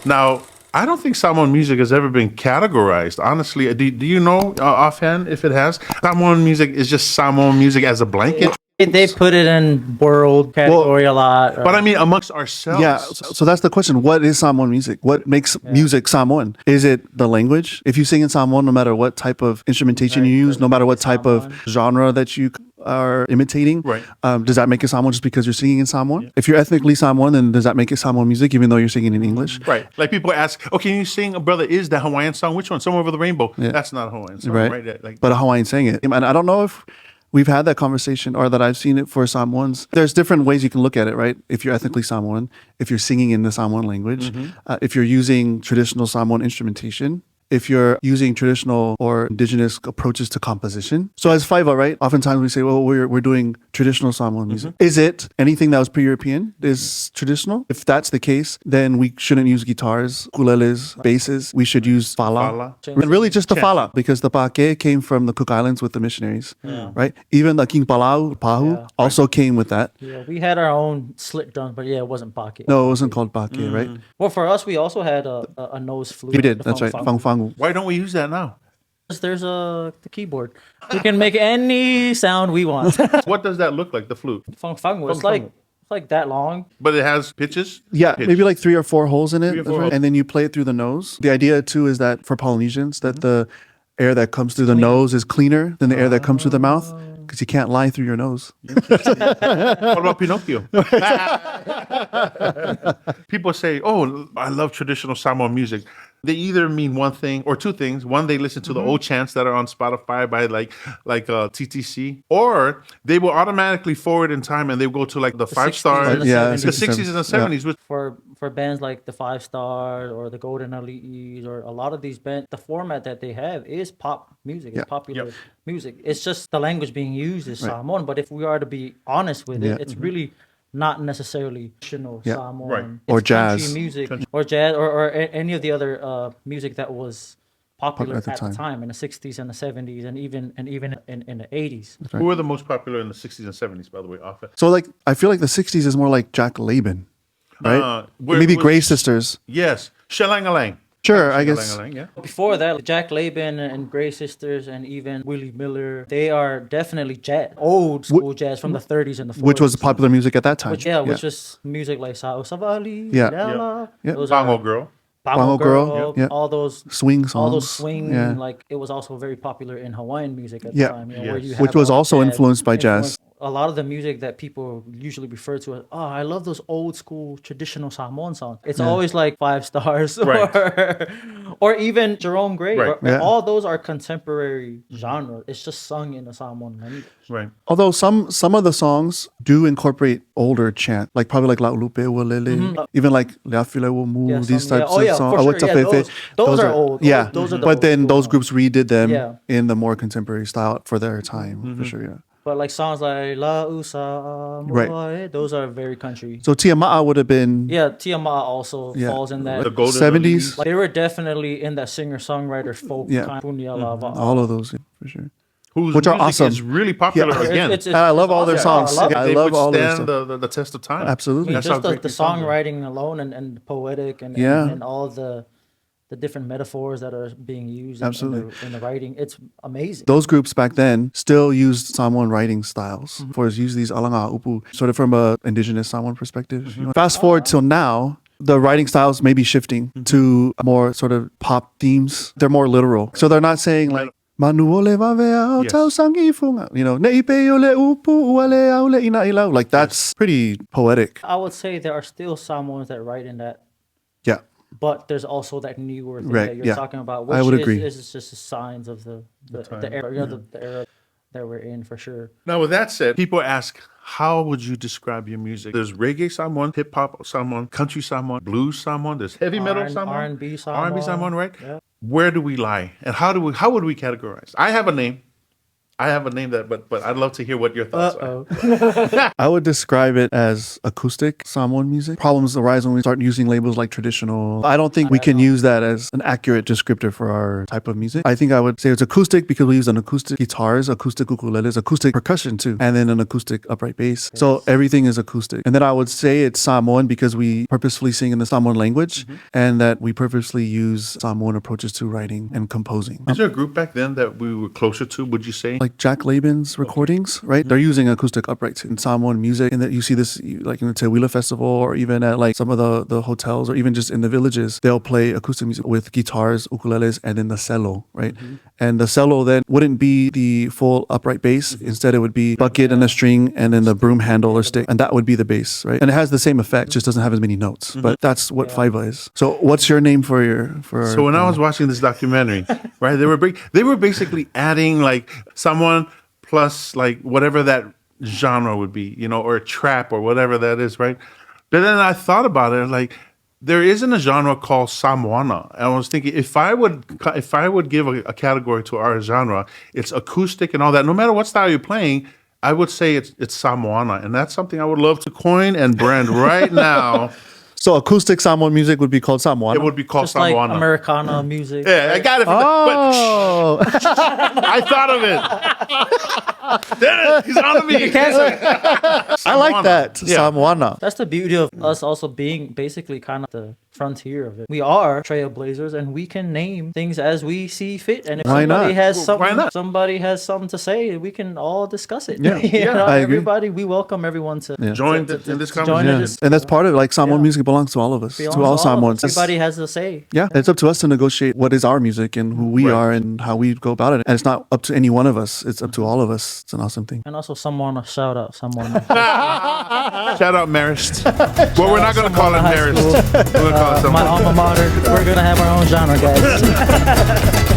Now, I don't think Samoan music has ever been categorized. Honestly, do you know offhand if it has? Samoan music is just Samoan music as a blanket. They put it in world category a lot. But I mean, amongst ourselves. Yeah, so that's the question. What is Samoan music? What makes music Samoan? Is it the language? If you sing in Samoan, no matter what type of instrumentation you use, no matter what type of genre that you are imitating, Right. Does that make it Samoan just because you're singing in Samoan? Yeah. If you're ethnically Samoan, then does that make it Samoan music even though you're singing in English? Right. Like people ask, oh, can you sing, brother, is the Hawaiian song? Which one? Somewhere Over the Rainbow. Yeah. That's not a Hawaiian song, right? Like, but a Hawaiian sang it. And I don't know if we've had that conversation or that I've seen it for Samoans. There's different ways you can look at it, right? If you're ethnically Samoan, if you're singing in the Samoan language, if you're using traditional Samoan instrumentation, if you're using traditional or indigenous approaches to composition. So as FAIVA, right? Oftentimes we say, well, we're doing traditional Samoan music. Is it anything that was pre-European is traditional? If that's the case, then we shouldn't use guitars, ukuleles, basses. We should use fala. Really just the fala, because the pake came from the Cook Islands with the missionaries, right? Even the King Palau, Pahu, also came with that. Yeah, we had our own slit drums, but it wasn't pake. No, it wasn't called pake, right? Well, for us, we also had a nose flute. We did, that's right. Fang fang. Why don't we use that now? There's the keyboard. We can make any sound we want. What does that look like, the flute? Fang fang was like that long. But it has pitches? Yeah, maybe like 3 or 4 holes in it. Right? And then you play it through the nose. The idea too is that for Polynesians, that the air that comes through the nose is cleaner than the air that comes through the mouth. Because you can't lie through your nose. What about Pinocchio? People say, oh, I love traditional Samoan music. They either mean one thing or two things. One, they listen to the old chants that are on Spotify by like TTC, or they will automatically forward in time and they go to like the 5 stars, the 60s and the 70s. Yeah. For bands like the 5 Stars or the Golden Ali'is or a lot of these bands, the format that they have is pop music. It's popular music. It's just the language being used is Samoan. But if we are to be honest with it, it's really not necessarily traditional Samoan. Or jazz music, or jazz, or any of the other music that was popular at the time in the 60s and the 70s and even in the 80s. Right. Who were the most popular in the 60s and 70s, by the way? So like I feel like the 60s is more like Jack Laban, right? Maybe Gray Sisters. Yes, Shallang-a-lang. Sure, I guess. Yeah. Before that, Jack Laban and Gray Sisters and even Willie Miller, they are definitely jazz, old school jazz from the 30s and the 40s. Which was popular music at that time. Which was music like Sao Savali, Bongo Girl. Bongo Girl, all those swing songs. All those swing, like it was also very popular in Hawaiian music at the time. Which was also influenced by jazz. A lot of the music that people usually refer to as, oh, I love those old school traditional Samoan songs. It's always like 5 Stars or even Jerome Gray. All those are contemporary genre. It's just sung in a Samoan language. Right. Although some of the songs do incorporate older chant, like probably like La Ulupe Walele, even like Leafile Wamu, these types of songs. Sure. Those are old. Yeah, those are but then those groups redid them in the more contemporary style for their time, for sure, yeah. But like songs like La Usa, Moai, those are very country. So Tiama'a would have been... Yeah, Tiama'a also falls in that. The golden 70s. Like, they were definitely in that singer-songwriter folk kind of all of those, for sure. Which are awesome. It's really popular again. I love all their songs. I love all their songs. They stand the test of time. Absolutely. I mean, just the songwriting alone and poetic and all the different metaphors that are being used in the writing. It's amazing. Those groups back then still used Samoan writing styles. For us, use these alanga upu, sort of from a indigenous Samoan perspective. Fast forward till now, the writing styles may be shifting to more sort of pop themes. They're more literal. So they're not saying like, like that's pretty poetic. I would say there are still Samoans that write in that. Yeah. But there's also that newer thing that you're talking about, which I would agree. Is just signs of the era, the era that we're in, for sure. Now, with that said, people ask, how would you describe your music? There's reggae Samoan, hip hop Samoan, country Samoan, blues Samoan. There's heavy metal Samoan, R&B Samoan. R&B Samoan, right? Yeah. Where do we lie, and how would we categorize? I have a name. I have a name but I'd love to hear what your thoughts are. I would describe it as acoustic Samoan music. Problems arise when we start using labels like traditional. I don't think we can use that as an accurate descriptor for our type of music. I think I would say it's acoustic because we use an acoustic guitars, acoustic ukuleles, acoustic percussion too, and then an acoustic upright bass. Yes. So everything is acoustic. And then I would say it's Samoan because we purposefully sing in the Samoan language and that we purposely use Samoan approaches to writing and composing. Is there a group back then that we were closer to, would you say? Like Jack Laban's recordings, right? They're using acoustic uprights in Samoan music, and that you see this like in the Te Wila Festival or even at like some of the hotels or even just in the villages, they'll play acoustic music with guitars, ukuleles, and then the cello, right? And the cello then wouldn't be the full upright bass. Instead, it would be bucket and a string and then the broom handle or stick, and that would be the bass, right? And it has the same effect, just doesn't have as many notes. But that's what FAIVA is. So what's your name for So when I was watching this documentary, right, they were basically adding like someone plus like whatever that genre would be, you know, or trap or whatever that is, right? But then I thought about it, like there isn't a genre called Samoana. And I was thinking if I would give a category to our genre, it's acoustic and all that. No matter what style you're playing, I would say it's Samoana, and that's something I would love to coin and brand right now. So acoustic Samoan music would be called Samoana? It would be called Just Samoana. like Americana music. Yeah, I got it. Oh. But I thought of it. Damn it, he's on to me. I like that. Yeah. Samoana. That's the beauty of us also being basically kind of the frontier of it. We are trailblazers, and we can name things as we see fit. And if Why somebody not? has Why not? somebody has something to say, we can all discuss it. Yeah. You know, I agree. everybody, we welcome everyone to Join in this conversation. Yeah. And that's part of it. Like Samoan music belongs to all of us, to all Samoans. Everybody has a say. Yeah, it's up to us to negotiate what is our music and who we are and how we go about it. And it's not up to any one of us. It's up to all of us. It's an awesome thing. And also, someone shout out, someone. Shout out Marist. Well, we're not going to call it Marist. We're going to call it something. My alma mater. We're gonna have our own genre, guys.